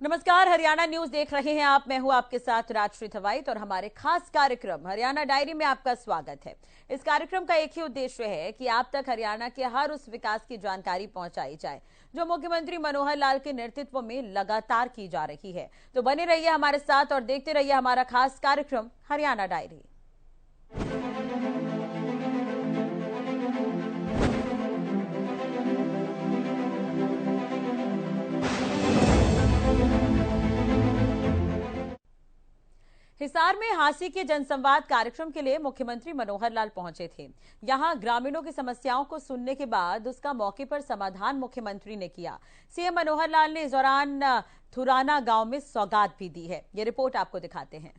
नमस्कार, हरियाणा न्यूज देख रहे हैं आप। मैं हूं आपके साथ राजश्री थवाइट और हमारे खास कार्यक्रम हरियाणा डायरी में आपका स्वागत है। इस कार्यक्रम का एक ही उद्देश्य है कि आप तक हरियाणा के हर उस विकास की जानकारी पहुंचाई जाए जो मुख्यमंत्री मनोहर लाल के नेतृत्व में लगातार की जा रही है। तो बने रहिए हमारे साथ और देखते रहिए हमारा खास कार्यक्रम हरियाणा डायरी। हिसार में हांसी के जनसंवाद कार्यक्रम के लिए मुख्यमंत्री मनोहर लाल पहुंचे थे। यहां ग्रामीणों की समस्याओं को सुनने के बाद उसका मौके पर समाधान मुख्यमंत्री ने किया। सीएम मनोहर लाल ने इस दौरान थुराना गांव में सौगात भी दी है। ये रिपोर्ट आपको दिखाते हैं।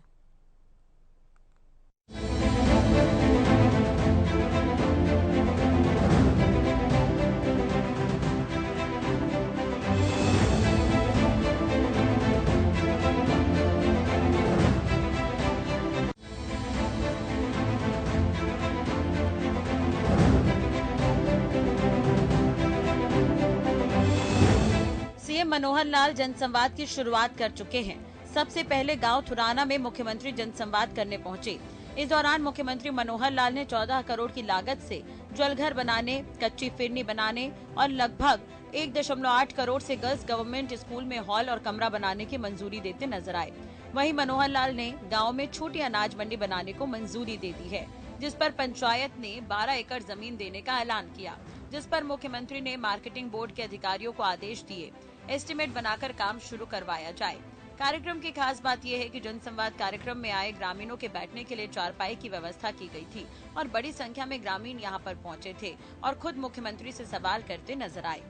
सीएम मनोहर लाल जनसंवाद की शुरुआत कर चुके हैं। सबसे पहले गांव थुराना में मुख्यमंत्री जनसंवाद करने पहुंचे। इस दौरान मुख्यमंत्री मनोहर लाल ने 14 करोड़ की लागत से जलघर बनाने, कच्ची फिरनी बनाने और लगभग 1.8 करोड़ से गर्ल्स गवर्नमेंट स्कूल में हॉल और कमरा बनाने की मंजूरी देते नजर आए। वहीं मनोहर लाल ने गाँव में छोटी अनाज मंडी बनाने को मंजूरी दे दी है, जिस पर पंचायत ने 12 एकड़ जमीन देने का ऐलान किया, जिस पर मुख्यमंत्री ने मार्केटिंग बोर्ड के अधिकारियों को आदेश दिए एस्टीमेट बनाकर काम शुरू करवाया जाए। कार्यक्रम की खास बात यह है कि जनसंवाद कार्यक्रम में आए ग्रामीणों के बैठने के लिए चारपाई की व्यवस्था की गई थी और बड़ी संख्या में ग्रामीण यहां पर पहुंचे थे और खुद मुख्यमंत्री से सवाल करते नजर आए।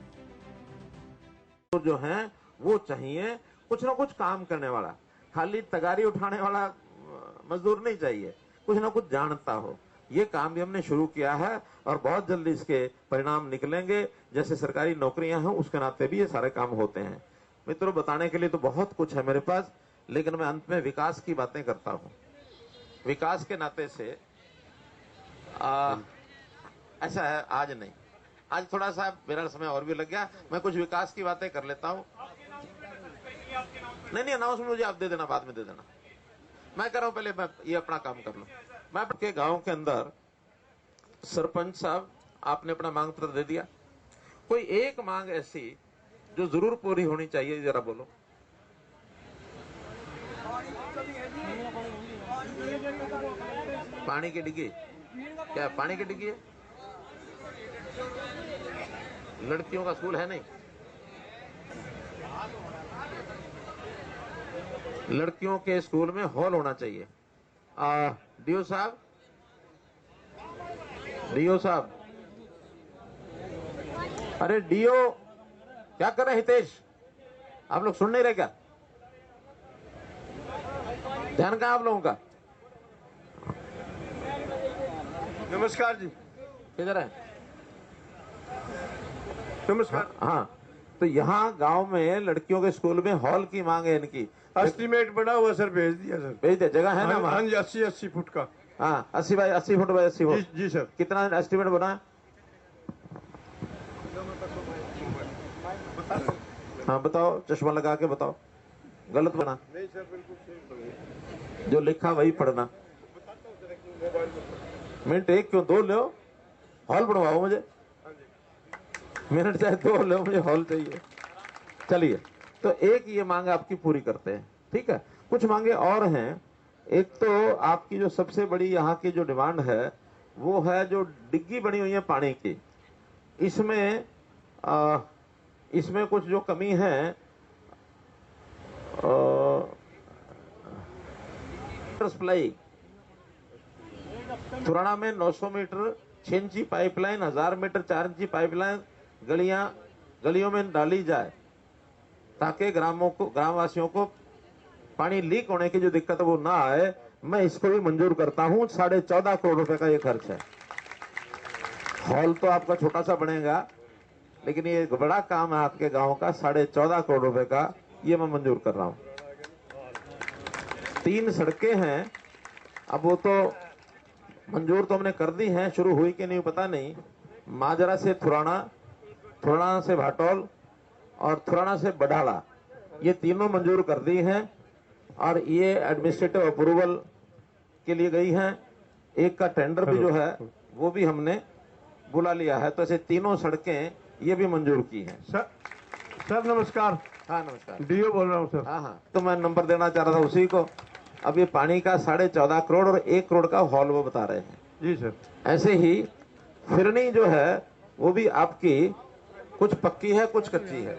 जो है वो चाहिए कुछ न कुछ काम करने वाला, खाली तगारी उठाने वाला मजदूर नहीं चाहिए, कुछ न कुछ जानता हो। ये काम भी हमने शुरू किया है और बहुत जल्दी इसके परिणाम निकलेंगे। जैसे सरकारी नौकरियां हैं उसके नाते भी ये सारे काम होते हैं। मित्रों, बताने के लिए तो बहुत कुछ है मेरे पास, लेकिन मैं अंत में विकास की बातें करता हूं। विकास के नाते से ऐसा है, आज नहीं, आज थोड़ा सा मेरा समय और भी लग गया। मैं कुछ विकास की बातें कर लेता हूं। नहीं, अनाउंसमेंट मुझे आप दे देना, बाद में दे देना। मैं कर रहा हूं, पहले मैं ये अपना काम कर लूं। मैं आपके गांव के अंदर सरपंच साहब, आपने अपना मांग पत्र दे दिया। कोई एक मांग ऐसी जो जरूर पूरी होनी चाहिए, जरा बोलो। पानी की डिग्गी, क्या पानी की डिग्गी है? लड़कियों का स्कूल है नहीं, लड़कियों के स्कूल में हॉल होना चाहिए। डीओ साहब, अरे डीओ क्या कर रहे हैं? हितेश, आप लोग सुन नहीं रहे क्या? ध्यान कहाँ आप लोगों का? नमस्कार जी, किधर है? नमस्कार। हाँ, तो यहाँ गांव में लड़कियों के स्कूल में हॉल की मांग है इनकी। एस्टीमेट बना हुआ सर, भेज दिया सर। भेज दे, जगह है ना वहाँ? हाँ जी, 80 फुट का। हाँ, 80 बाई 80 फुट बाई 80 फुट। जी सर। कितना एस्टीमेट बना? हाँ बताओ, चश्मा लगा के बताओ। गलत बना? नहीं सर, बिल्कुल सही। जो लिखा वही पढ़ना। मिनट एक क्यों, दो लो, हॉल बनवाओ मुझे। मिनट चाहे दो लो, मुझे हॉल चाहिए। चलिए, तो एक ये मांग आपकी पूरी करते हैं, ठीक है। कुछ मांगे और हैं। एक तो आपकी जो सबसे बड़ी यहाँ की जो डिमांड है वो है जो डिग्गी बनी हुई है पानी की, इसमें कुछ जो कमी है, सप्लाई थुराना में 900 मीटर 6 इंची पाइपलाइन, 1000 मीटर 4 इंची पाइपलाइन गलियों में डाली जाए ताकि ग्रामवासियों को पानी लीक होने की जो दिक्कत है वो ना आए। मैं इसको भी मंजूर करता हूं। 14.5 करोड़ रुपए का ये खर्च है। हॉल तो आपका छोटा सा बनेगा, लेकिन ये एक बड़ा काम है आपके गांव का। 14.5 करोड़ रुपए का ये मैं मंजूर कर रहा हूं। 3 सड़कें हैं, अब वो तो मंजूर तो हमने कर दी हैं, शुरू हुई कि नहीं पता नहीं। माजरा से थुराना, थुराना से भाटौल और थुराना से बडाला, ये तीनों मंजूर कर दी हैं और ये एडमिनिस्ट्रेटिव अप्रूवल के लिए गई हैं। एक का टेंडर भी जो है वो भी हमने बुला लिया है। तो ऐसे तीनों सड़कें ये भी मंजूर की हैं। सर नमस्कार। हाँ नमस्कार। डीओ बोल रहा हूँ सर। हाँ हाँ, तो मैं नंबर देना चाह रहा था उसी को। अब ये पानी का 14.5 करोड़ और 1 करोड़ का हॉल वो बता रहे हैं। जी सर। ऐसे ही फिरनी जो है वो भी आपकी कुछ पक्की है कुछ कच्ची है।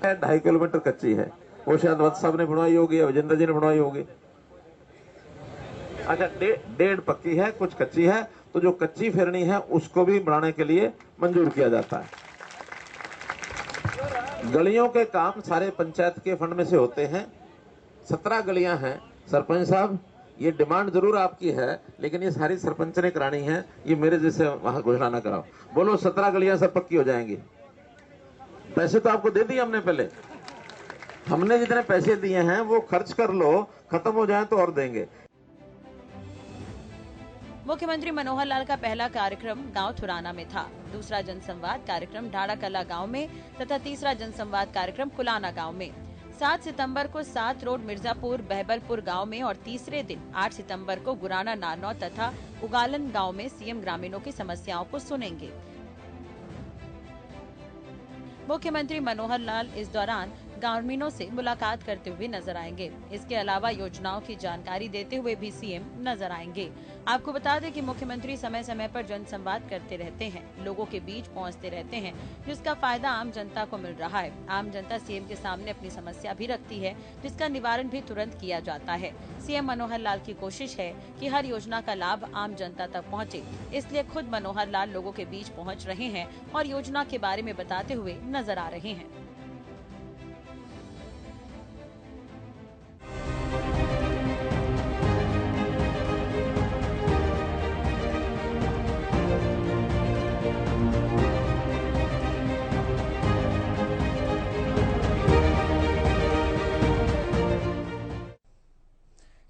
2.5 किलोमीटर कच्ची है, वो शायद वत्स साहब ने बनवाई होगी या विजेंद्र जी ने बनवाई होगी। अच्छा, 1.5 पक्की है कुछ कच्ची है। तो जो कच्ची फिरनी है उसको भी बनाने के लिए मंजूर किया जाता है। गलियों के काम सारे पंचायत के फंड में से होते हैं। 17 गलियां हैं। सरपंच साहब, ये डिमांड जरूर आपकी है लेकिन ये सारी सरपंच ने करानी है, ये मेरे जैसे वहां घोषणा ना कराओ। बोलो 17 गलियां सब पक्की हो जाएंगी। पैसे तो आपको दे दिए हमने पहले। हमने जितने पैसे दिए हैं वो खर्च कर लो, खत्म हो जाए तो और देंगे। मुख्यमंत्री मनोहर लाल का पहला कार्यक्रम गांव थुराना में था। दूसरा जनसंवाद कार्यक्रम ढाड़ा कला गांव में तथा तीसरा जनसंवाद कार्यक्रम कुलाना गांव में। 7 सितंबर को 7 रोड मिर्जापुर बहबलपुर गांव में और तीसरे दिन 8 सितंबर को गुराना नारनौ तथा उगालन गांव में सीएम ग्रामीणों की समस्याओं को सुनेंगे। मुख्यमंत्री मनोहर लाल इस दौरान ग्रामीणों से मुलाकात करते हुए नजर आएंगे। इसके अलावा योजनाओं की जानकारी देते हुए भी सीएम नजर आएंगे। आपको बता दें कि मुख्यमंत्री समय समय पर जनसंवाद करते रहते हैं, लोगों के बीच पहुंचते रहते हैं, जिसका फायदा आम जनता को मिल रहा है। आम जनता सीएम के सामने अपनी समस्या भी रखती है, जिसका निवारण भी तुरंत किया जाता है। सीएम मनोहर लाल की कोशिश है कि हर योजना का लाभ आम जनता तक पहुंचे, इसलिए खुद मनोहर लाल लोगों के बीच पहुंच रहे हैं और योजना के बारे में बताते हुए नजर आ रहे हैं।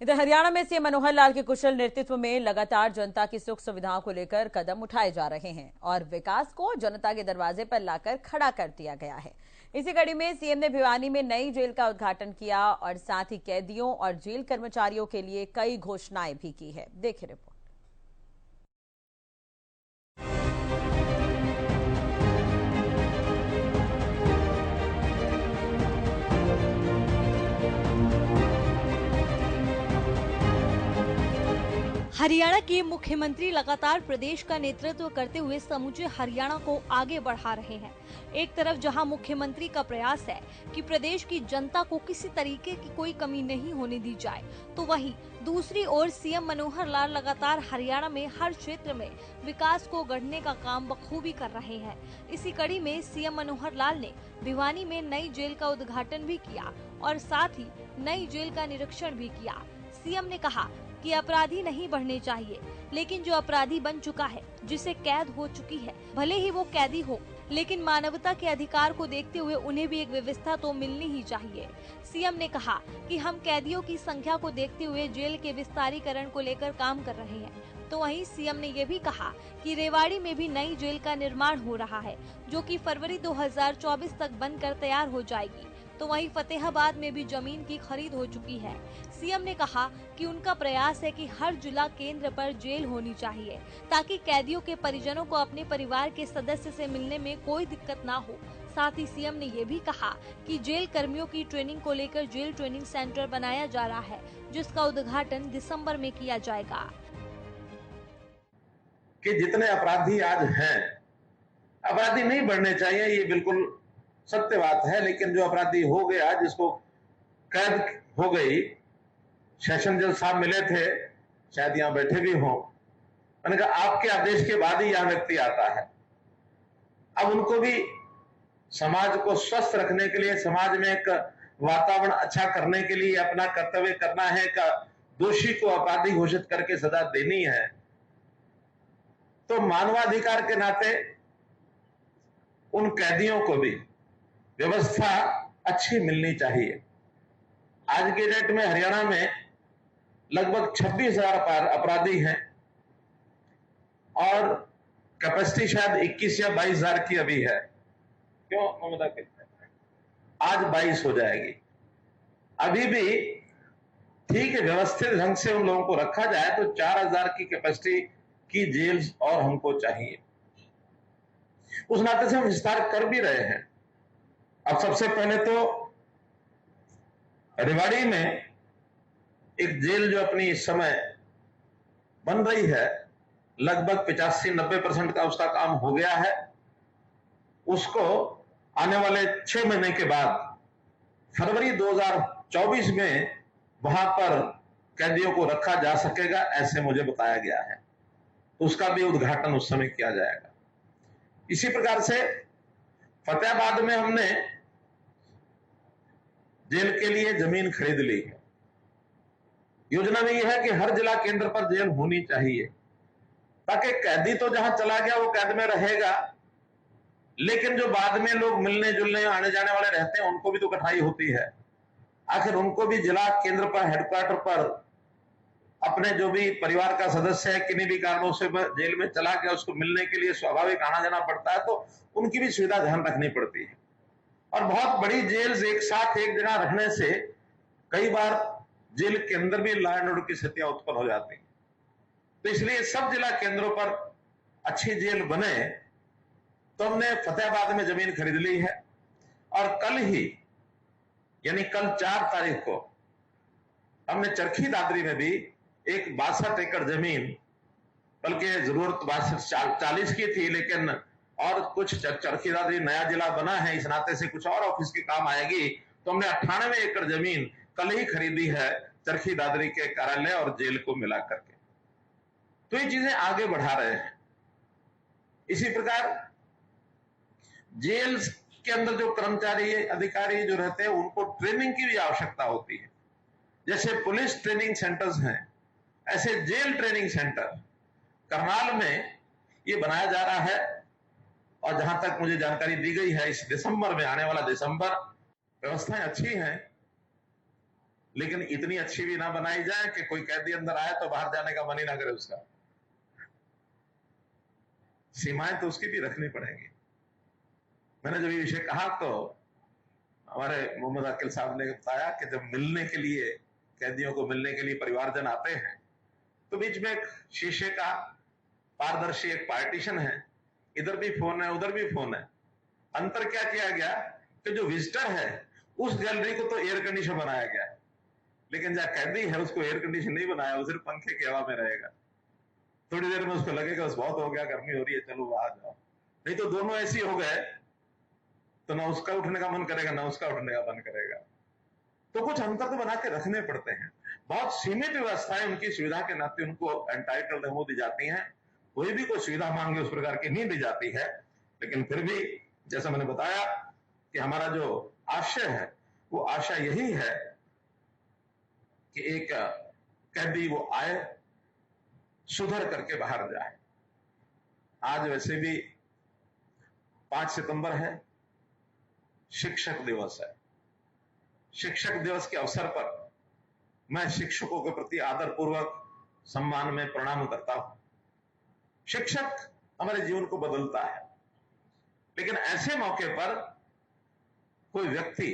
इधर हरियाणा में सीएम मनोहर लाल के कुशल नेतृत्व में लगातार जनता की सुख सुविधाओं को लेकर कदम उठाए जा रहे हैं और विकास को जनता के दरवाजे पर लाकर खड़ा कर दिया गया है। इसी कड़ी में सीएम ने भिवानी में नई जेल का उद्घाटन किया और साथ ही कैदियों और जेल कर्मचारियों के लिए कई घोषणाएं भी की है। देखिए रिपोर्ट। हरियाणा के मुख्यमंत्री लगातार प्रदेश का नेतृत्व करते हुए समूचे हरियाणा को आगे बढ़ा रहे हैं। एक तरफ जहां मुख्यमंत्री का प्रयास है कि प्रदेश की जनता को किसी तरीके की कोई कमी नहीं होने दी जाए, तो वहीं दूसरी ओर सीएम मनोहर लाल लगातार हरियाणा में हर क्षेत्र में विकास को गढ़ने का काम बखूबी कर रहे हैं। इसी कड़ी में सीएम मनोहर लाल ने भिवानी में नई जेल का उद्घाटन भी किया और साथ ही नई जेल का निरीक्षण भी किया। सीएम ने कहा कि अपराधी नहीं बढ़ने चाहिए, लेकिन जो अपराधी बन चुका है, जिसे कैद हो चुकी है, भले ही वो कैदी हो, लेकिन मानवता के अधिकार को देखते हुए उन्हें भी एक व्यवस्था तो मिलनी ही चाहिए। सीएम ने कहा कि हम कैदियों की संख्या को देखते हुए जेल के विस्तारीकरण को लेकर काम कर रहे हैं। तो वहीं सीएम ने ये भी कहा कि रेवाड़ी में भी नई जेल का निर्माण हो रहा है, जो कि फरवरी 2024 तक बनकर तैयार हो जाएगी। तो वहीं फतेहाबाद में भी जमीन की खरीद हो चुकी है। सीएम ने कहा कि उनका प्रयास है कि हर जिला केंद्र पर जेल होनी चाहिए, ताकि कैदियों के परिजनों को अपने परिवार के सदस्य से मिलने में कोई दिक्कत ना हो। साथ ही सीएम ने ये भी कहा कि जेल कर्मियों की ट्रेनिंग को लेकर जेल ट्रेनिंग सेंटर बनाया जा रहा है, जिसका उद्घाटन दिसंबर में किया जाएगा। कि जितने अपराधी आज हैं, अपराधी नहीं बढ़ने चाहिए, ये बिल्कुल सत्य बात है, लेकिन जो अपराधी हो गया, जिसको कैद हो गई, सेशन जज साहब मिले थे, शायद यहाँ बैठे भी हों, मैंने कहा आपके आदेश के बाद ही यहाँ व्यक्ति आता है। अब उनको भी समाज को स्वस्थ रखने के लिए, समाज में एक वातावरण अच्छा करने के लिए अपना कर्तव्य करना है, का दोषी को अपराधी घोषित करके सजा देनी है, तो मानवाधिकार के नाते उन कैदियों को भी व्यवस्था अच्छी मिलनी चाहिए। आज के डेट में हरियाणा में लगभग 26,000 अपराधी हैं और कैपेसिटी शायद 21 या 22,000 की अभी है। क्यों ममता? आज 22 हो जाएगी। अभी भी ठीक है, व्यवस्थित ढंग से उन लोगों को रखा जाए तो 4000 की कैपेसिटी की जेल्स और हमको चाहिए। उस नाते से हम विस्तार कर भी रहे हैं। अब सबसे पहले तो रेवाड़ी में एक जेल जो अपनी इस समय बन रही है, लगभग 85-90% का उसका काम हो गया है। उसको आने वाले 6 महीने के बाद फरवरी 2024 में वहां पर कैदियों को रखा जा सकेगा, ऐसे मुझे बताया गया है। तो उसका भी उद्घाटन उस समय किया जाएगा। इसी प्रकार से फतेहाबाद में हमने जेल के लिए जमीन खरीद ली है। योजना में यह है कि हर जिला केंद्र पर जेल होनी चाहिए, ताकि कैदी तो जहां चला गया वो कैद में रहेगा, लेकिन जो बाद में लोग मिलने जुलने आने जाने वाले रहते हैं उनको भी तो कठिनाई होती है। आखिर उनको भी जिला केंद्र पर, हेडक्वार्टर पर अपने जो भी परिवार का सदस्य है किन्हीं भी कारणों से जेल में चला गया, उसको मिलने के लिए स्वाभाविक आना जाना पड़ता है, तो उनकी भी सुविधा ध्यान रखनी पड़ती है। और बहुत बड़ी जेल्स एक साथ एक जगह रखने से कई बार जेल के अंदर भी लॉ एंड ऑर्डर की स्थितियां उत्पन्न हो जाती हैं। तो इसलिए सब जिला केंद्रों पर अच्छी जेल बने, तो हमने फतेहाबाद में जमीन खरीद ली है। और कल ही यानी कल 4 तारीख को हमने चरखी दादरी में भी एक 62 एकड़ जमीन, बल्कि जरूरत 40 की थी, लेकिन और कुछ चरखी दादरी नया जिला बना है, इस नाते से कुछ और ऑफिस की काम आएगी, तो हमने 98 एकड़ जमीन कल ही खरीदी है चरखी दादरी के कार्यालय और जेल को मिला करके। तो ये चीजें आगे बढ़ा रहे हैं। इसी प्रकार जेल के अंदर जो कर्मचारी अधिकारी जो रहते हैं उनको ट्रेनिंग की भी आवश्यकता होती है। जैसे पुलिस ट्रेनिंग सेंटर्स हैं, ऐसे जेल ट्रेनिंग सेंटर करनाल में ये बनाया जा रहा है। और जहां तक मुझे जानकारी दी गई है, इस दिसंबर में, आने वाला दिसंबर, व्यवस्थाएं अच्छी हैं, लेकिन इतनी अच्छी भी ना बनाई जाए कि कोई कैदी अंदर आए तो बाहर जाने का मन ही ना करे उसका। सीमाएं तो उसकी भी रखनी पड़ेंगी। मैंने जब ये विषय कहा तो हमारे मोहम्मद अकील साहब ने बताया कि जब मिलने के लिए, कैदियों को मिलने के लिए परिवारजन आते हैं, तो बीच में एक शीशे का पारदर्शी एक पार्टीशन है, इधर भी फोन है उधर भी फोन है। अंतर क्या किया गया कि जो विजिटर है उस गैलरी को तो एयर कंडीशन बनाया गया है, लेकिन जहां कैदी है उसको एयर कंडीशन नहीं बनाया, वो सिर्फ पंखे की हवा में रहेगा। थोड़ी देर में उसको लगेगा बस बहुत हो गया, गर्मी हो रही है, चलो बाहर जाओ। नहीं तो दोनों ऐसी हो गए तो ना उसका उठने का मन करेगा ना उसका उठने का मन करेगा। तो कुछ अंतर तो बना के रखने पड़ते हैं। बहुत सीमित व्यवस्थाएं उनकी सुविधा के नाते उनको एंटाइटल्ड हो दी जाती हैं। कोई भी कोई सुविधा मांगे उस प्रकार की नहीं दी जाती है, लेकिन फिर भी जैसा मैंने बताया कि हमारा जो आशय है वो आशा यही है कि एक कैदी वो आए, सुधर करके बाहर जाए। आज वैसे भी 5 सितंबर है, शिक्षक दिवस है। शिक्षक दिवस के अवसर पर मैं शिक्षकों के प्रति आदर पूर्वक सम्मान में प्रणाम करता हूं। शिक्षक हमारे जीवन को बदलता है, लेकिन ऐसे मौके पर कोई व्यक्ति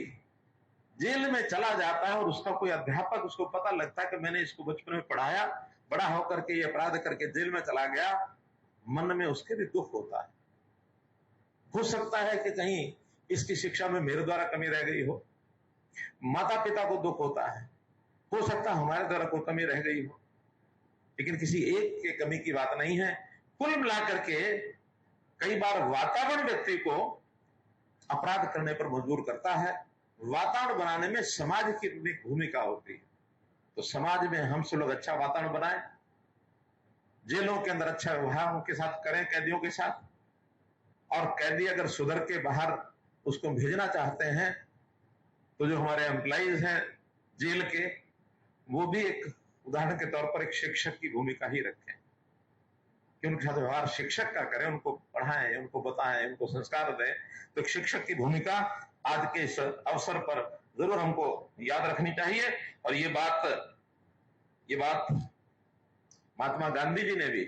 जेल में चला जाता है और उसका कोई अध्यापक, उसको पता लगता है कि मैंने इसको बचपन में पढ़ाया, बड़ा होकर के ये अपराध करके जेल में चला गया, मन में उसके भी दुख होता है। हो सकता है कि कहीं इसकी शिक्षा में मेरे द्वारा कमी रह गई हो, माता पिता को दुख होता है, हो सकता है हमारे द्वारा कोई कमी रह गई हो, लेकिन किसी एक के कमी की बात नहीं है। कुल मिलाकर के कई बार वातावरण व्यक्ति को अपराध करने पर मजबूर करता है। वातावरण बनाने में समाज की भूमिका होती है। तो समाज में हम सब लोग अच्छा वातावरण बनाएं, जेलों के अंदर अच्छा व्यवहार उनके साथ करें, कैदियों के साथ। और कैदी अगर सुधर के बाहर उसको भेजना चाहते हैं तो जो हमारे एम्प्लॉइज हैं जेल के, वो भी एक उदाहरण के तौर पर एक शिक्षक की भूमिका ही रखें कि उनके साथ व्यवहार शिक्षक का करें, उनको पढ़ाएं, उनको बताएं, उनको संस्कार दें। तो एक शिक्षक की भूमिका आज के इस अवसर पर जरूर हमको याद रखनी चाहिए। और ये बात महात्मा गांधी जी ने भी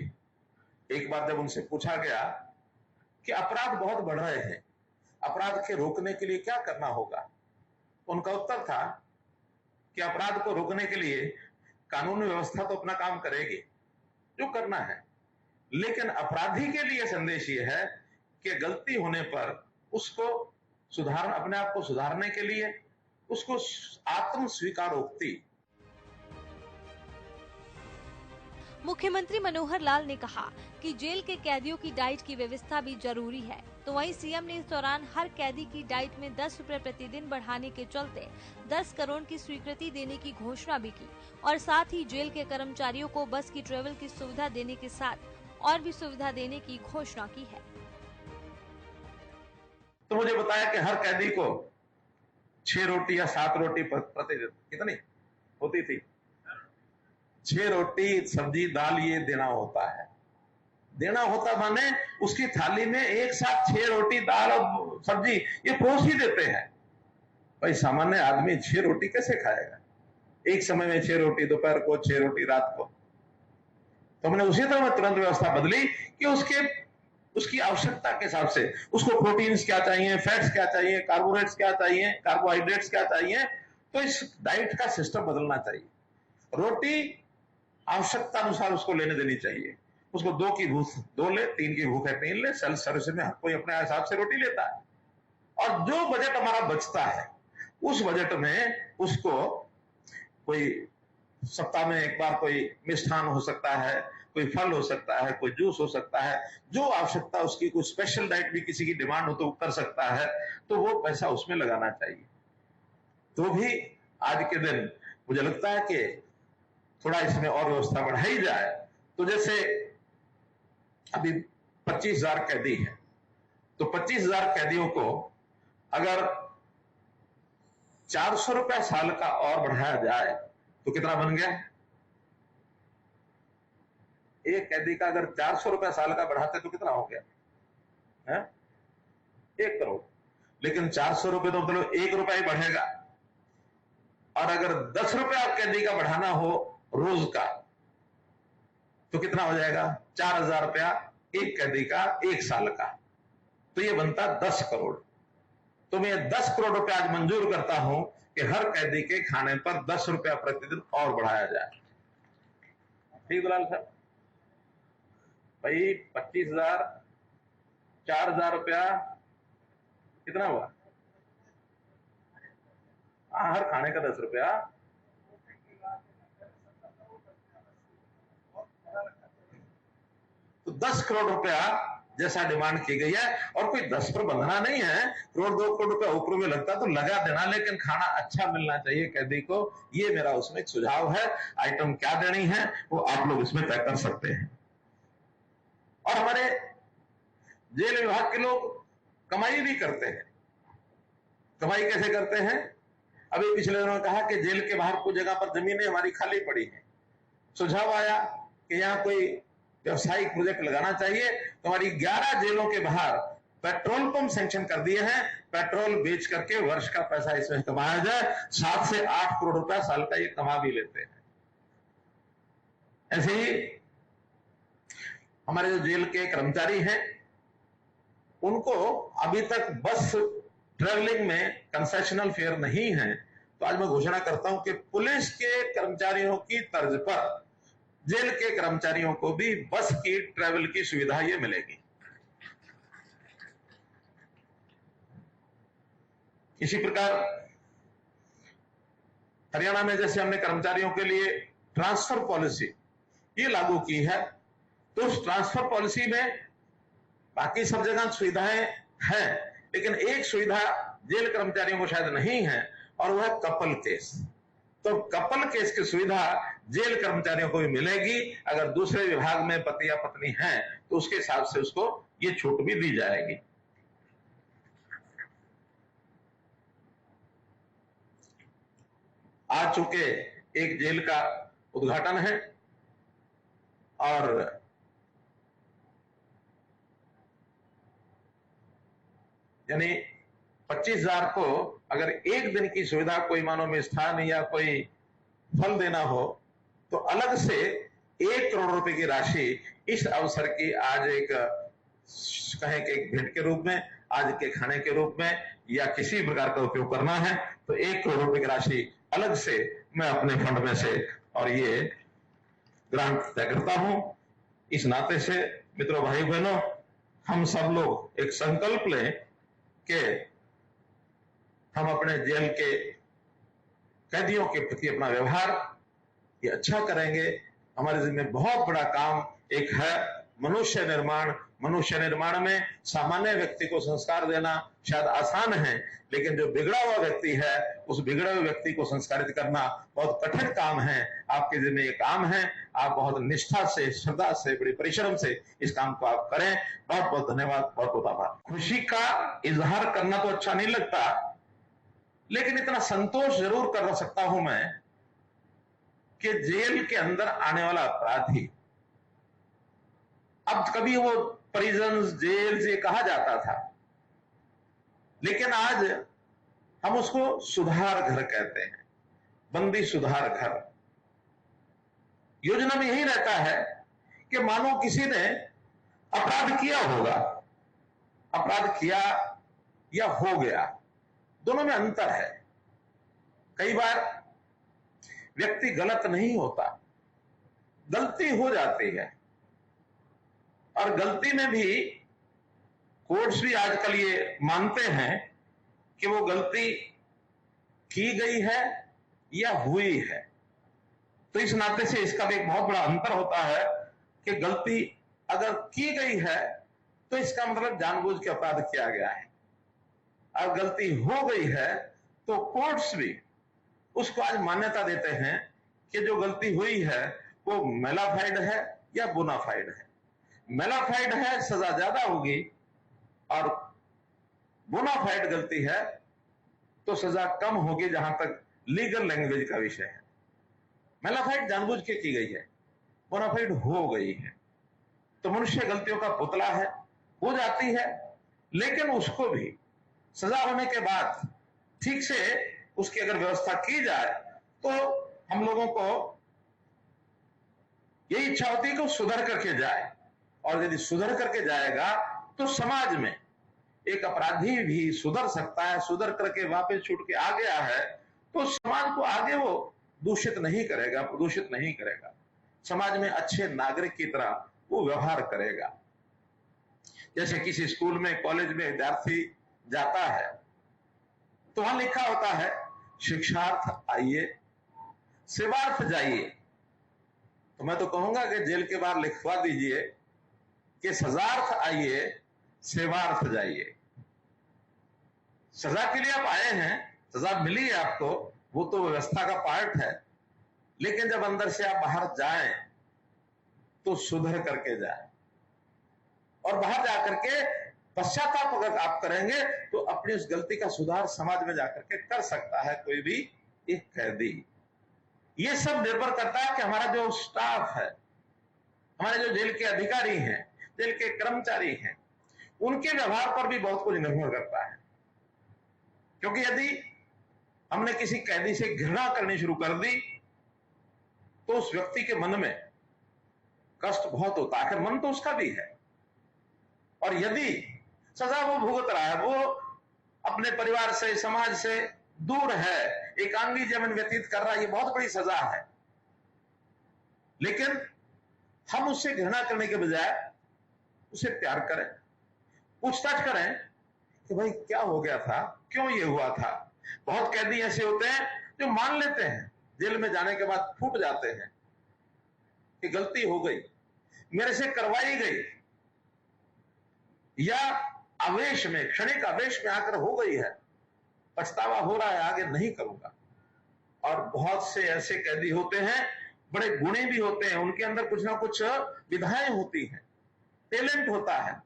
एक बार जब उनसे पूछा गया कि अपराध बहुत बढ़ रहे हैं, अपराध के रोकने के लिए क्या करना होगा, उनका उत्तर था कि अपराध को रोकने के लिए कानून व्यवस्था तो अपना काम करेगी जो करना है, लेकिन अपराधी के लिए संदेश ये है कि गलती होने पर उसको अपने आप को सुधारने के लिए उसको आत्म स्वीकारोक्ति। मुख्यमंत्री मनोहर लाल ने कहा कि जेल के कैदियों की डाइट की व्यवस्था भी जरूरी है। तो वहीं सीएम ने इस दौरान हर कैदी की डाइट में 10 रुपए प्रतिदिन बढ़ाने के चलते 10 करोड़ की स्वीकृति देने की घोषणा भी की और साथ ही जेल के कर्मचारियों को बस की ट्रेवल की सुविधा देने के साथ और भी सुविधा देने की घोषणा की है। तो मुझे बताया कि हर कैदी को 6 रोटी या 7 रोटी प्रतिदिन कितनी होती थी? 6 रोटी सब्जी दाल ये देना होता है। देना होता माने उसकी थाली में एक साथ 6 रोटी दाल और सब्जी ये परोस ही देते हैं। भाई सामान्य आदमी 6 रोटी कैसे खाएगा? एक समय में 6 रोटी दोपहर को, 6 रोटी रात को। तो हमने उसी तरह में तुरंत व्यवस्था बदली कि उसकी आवश्यकता के हिसाब से उसको प्रोटीन्स क्या चाहिए, फैट्स क्या चाहिए, कार्बोहाइड्रेट्स क्या चाहिए, कार्बोहाइड्रेट्स क्या चाहिए। तो इस डाइट का सिस्टम बदलना चाहिए। रोटी आवश्यकता अनुसार उसको लेने देनी चाहिए। उसको 2 की भूख 2 ले, 3 की भूख है 3 ले। सेल्फ सर्विस में हर कोई अपने हिसाब से रोटी लेता है और जो बजट हमारा बचता है उस बजट में उसको कोई सप्ताह में एक बार कोई मिष्ठान हो सकता है, कोई फल हो सकता है, कोई जूस हो सकता है, जो आवश्यकता उसकी, कोई स्पेशल डाइट भी किसी की डिमांड हो तो कर सकता है, तो वो पैसा उसमें लगाना चाहिए। तो भी आज के दिन मुझे लगता है कि थोड़ा इसमें और व्यवस्था बढ़ाई जाए। तो जैसे अभी 25,000 कैदी हैं, तो 25,000 कैदियों को अगर 400 रुपया साल का और बढ़ाया जाए तो कितना बन गया? एक कैदी का अगर 400 रुपया साल का बढ़ाते तो कितना हो गया है? 1 करोड़। लेकिन 400 रुपये तो मतलब 1 रुपया ही बढ़ेगा। और अगर 10 रुपया कैदी का बढ़ाना हो रोज का तो कितना हो जाएगा? 4,000 रुपया एक कैदी का 1 साल का। तो ये बनता 10 करोड़। तो मैं 10 करोड़ रुपया आज मंजूर करता हूं कि हर कैदी के खाने पर 10 रुपया प्रतिदिन और बढ़ाया जाए। ठीक दुलाल साहब? भाई 25,000, 4,000 रुपया कितना हुआ? हर खाने का 10 रुपया। तो 10 करोड़ रुपया जैसा डिमांड की गई है, और कोई 10 पर बंधना नहीं है। करोड़ 2 करोड़ रुपया ऊपर में लगता तो लगा देना, लेकिन खाना अच्छा मिलना चाहिए कैदी को। ये मेरा उसमें एक सुझाव है। आइटम क्या देनी है वो आप लोग इसमें तय कर सकते हैं। और हमारे जेल विभाग के लोग कमाई भी करते हैं। कमाई कैसे करते हैं? अभी पिछले दिनों कहा कि जेल के बाहर कुछ जगह पर जमीनें हमारी खाली पड़ी हैं। सुझाव आया कि यहाँ कोई व्यवसायिक प्रोजेक्ट लगाना चाहिए। तो हमारी 11 जेलों के बाहर पेट्रोल पंप सैंक्शन कर दिए हैं। पेट्रोल बेच करके वर्ष का पैसा इसमें कमाया जाए। 7 से 8 करोड़ रुपया साल का ये कमा भी लेते हैं। ऐसे ही हमारे जो जेल के कर्मचारी हैं उनको अभी तक बस ट्रेवलिंग में कंसेशनल फेयर नहीं है। तो आज मैं घोषणा करता हूं कि पुलिस के कर्मचारियों की तर्ज पर जेल के कर्मचारियों को भी बस की ट्रेवल की सुविधा ये मिलेगी। इसी प्रकार हरियाणा में जैसे हमने कर्मचारियों के लिए ट्रांसफर पॉलिसी ये लागू की है, तो उस ट्रांसफर पॉलिसी में बाकी सब जगह सुविधाएं हैं, लेकिन एक सुविधा जेल कर्मचारियों को शायद नहीं है, और वह है कपल केस। तो कपल केस की सुविधा जेल कर्मचारियों को भी मिलेगी। अगर दूसरे विभाग में पति या पत्नी हैं तो उसके हिसाब से उसको ये छूट भी दी जाएगी। आज चूंकि एक जेल का उद्घाटन है और यानी 25,000 को अगर एक दिन की सुविधा कोई मानो मिष्ठान या कोई फल देना हो तो अलग से 1 करोड़ रुपए की राशि इस अवसर की आज एक कहें कि एक भेंट के रूप में आज के खाने के रूप में या किसी प्रकार का उपयोग करना है तो 1 करोड़ रुपए की राशि अलग से मैं अपने फंड में से और ये ग्रांट तय करता हूं। इस नाते से मित्रों, भाई बहनों, हम सब लोग एक संकल्प लें कि हम अपने जेल के कैदियों के प्रति अपना व्यवहार ये अच्छा करेंगे। हमारे जिम्मे बहुत बड़ा काम एक है मनुष्य निर्माण। मनुष्य निर्माण में सामान्य व्यक्ति को संस्कार देना शायद आसान है, लेकिन जो बिगड़ा हुआ व्यक्ति है उस बिगड़े हुए व्यक्ति को संस्कारित करना बहुत कठिन काम है। आपके जिम्मे ये काम है, आप बहुत निष्ठा से, श्रद्धा से, बड़ी परिश्रम से इस काम को आप करें। बहुत बहुत धन्यवाद, बहुत बहुत आभार। खुशी का इजहार करना तो अच्छा नहीं लगता, लेकिन इतना संतोष जरूर कर सकता हूं मैं कि जेल के अंदर आने वाला अपराधी, अब कभी वो प्रिजन्स, जेल ये कहा जाता था, लेकिन आज हम उसको सुधार घर कहते हैं, बंदी सुधार घर। योजना में यही रहता है कि मानो किसी ने अपराध किया होगा, अपराध किया या हो गया, दोनों में अंतर है। कई बार व्यक्ति गलत नहीं होता, गलती हो जाती है, और गलती में भी कोर्ट्स भी आजकल ये मानते हैं कि वो गलती की गई है या हुई है। तो इस नाते से इसका भी एक बहुत बड़ा अंतर होता है कि गलती अगर की गई है तो इसका मतलब जानबूझ के अपराध किया गया है, और गलती हो गई है तो कोर्ट्स भी उसको आज मान्यता देते हैं कि जो गलती हुई है वो मेलाफाइड है या बोनाफाइड है। मेलाफाइड है सजा ज्यादा होगी, और बोनाफाइड गलती है तो सजा कम होगी, जहां तक लीगल लैंग्वेज का विषय है। मेलाफाइड जानबूझ के की गई है, बोनाफाइड हो गई है। तो मनुष्य गलतियों का पुतला है, हो जाती है, लेकिन उसको भी सजा होने के बाद ठीक से उसकी अगर व्यवस्था की जाए तो हम लोगों को यही इच्छा होती है कि वो सुधर करके जाए, और यदि सुधर करके जाएगा तो समाज में एक अपराधी भी सुधर सकता है। सुधर करके वापस छूट के आ गया है तो समाज को आगे वो दूषित नहीं करेगा, प्रदूषित नहीं करेगा, समाज में अच्छे नागरिक की तरह वो व्यवहार करेगा। जैसे किसी स्कूल में, कॉलेज में विद्यार्थी जाता है तो वहां लिखा होता है शिक्षार्थ आइए, सेवार्थ जाइए। तो मैं तो कहूंगा कि जेल के बाहर लिखवा दीजिए कि सजार्थ आइए, सेवार्थ जाइए। सजा के लिए आप आए हैं, सजा मिली है आपको, वो तो व्यवस्था का पार्ट है, लेकिन जब अंदर से आप बाहर जाएं तो सुधर करके जाएं, और बाहर जाकर के पश्चाताप अगर आप करेंगे तो अपनी उस गलती का सुधार समाज में जाकर के कर सकता है कोई भी एक कैदी। ये सब निर्भर करता है कि हमारा जो स्टाफ है, हमारे जो जेल के अधिकारी हैं, जेल के कर्मचारी हैं, उनके व्यवहार पर भी बहुत कुछ निर्भर करता है। क्योंकि यदि हमने किसी कैदी से घृणा करनी शुरू कर दी तो उस व्यक्ति के मन में कष्ट बहुत होता है, आखिर मन तो उसका भी है। और यदि सजा वो भुगत रहा है, वो अपने परिवार से, समाज से दूर है, एकांगी जीवन व्यतीत कर रहा है, ये बहुत बड़ी सजा है। लेकिन हम उससे घृणा करने के बजाय उसे प्यार करें, पूछताछ करें कि भाई क्या हो गया था, क्यों ये हुआ था। बहुत कैदी ऐसे होते हैं जो मान लेते हैं, जेल में जाने के बाद फूट जाते हैं कि गलती हो गई, मेरे से करवाई गई, या आवेश में, क्षणिक आवेश में आकर हो गई है, पछतावा हो रहा है, आगे नहीं करूंगा। और बहुत से ऐसे कैदी होते हैं, बड़े गुणी भी होते हैं, उनके अंदर कुछ ना कुछ विधाएं होती हैं, टैलेंट होता है।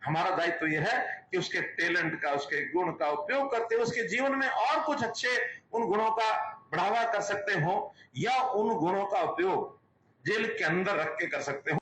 हमारा दायित्व यह है कि उसके टैलेंट का, उसके गुण का उपयोग करते हुए उसके जीवन में और कुछ अच्छे उन गुणों का बढ़ावा कर सकते हो, या उन गुणों का उपयोग जेल के अंदर रख के कर सकते हो।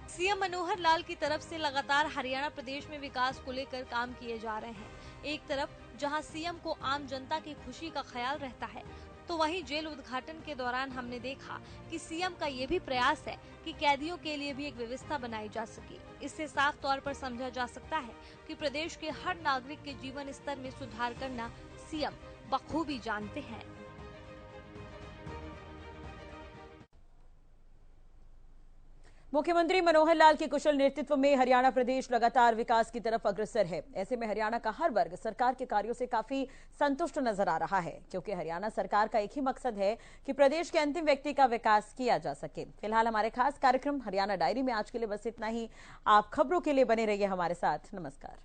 सीएम मनोहर लाल की तरफ से लगातार हरियाणा प्रदेश में विकास को लेकर काम किए जा रहे हैं। एक तरफ जहां सीएम को आम जनता की खुशी का ख्याल रहता है, तो तो वहीं जेल उद्घाटन के दौरान हमने देखा कि सीएम का ये भी प्रयास है कि कैदियों के लिए भी एक व्यवस्था बनाई जा सके। इससे साफ तौर पर समझा जा सकता है कि प्रदेश के हर नागरिक के जीवन स्तर में सुधार करना सीएम बखूबी जानते हैं। मुख्यमंत्री मनोहर लाल के कुशल नेतृत्व में हरियाणा प्रदेश लगातार विकास की तरफ अग्रसर है। ऐसे में हरियाणा का हर वर्ग सरकार के कार्यों से काफी संतुष्ट नजर आ रहा है, क्योंकि हरियाणा सरकार का एक ही मकसद है कि प्रदेश के अंतिम व्यक्ति का विकास किया जा सके। फिलहाल हमारे खास कार्यक्रम हरियाणा डायरी में आज के लिए बस इतना ही। आप खबरों के लिए बने रहिए हमारे साथ। नमस्कार।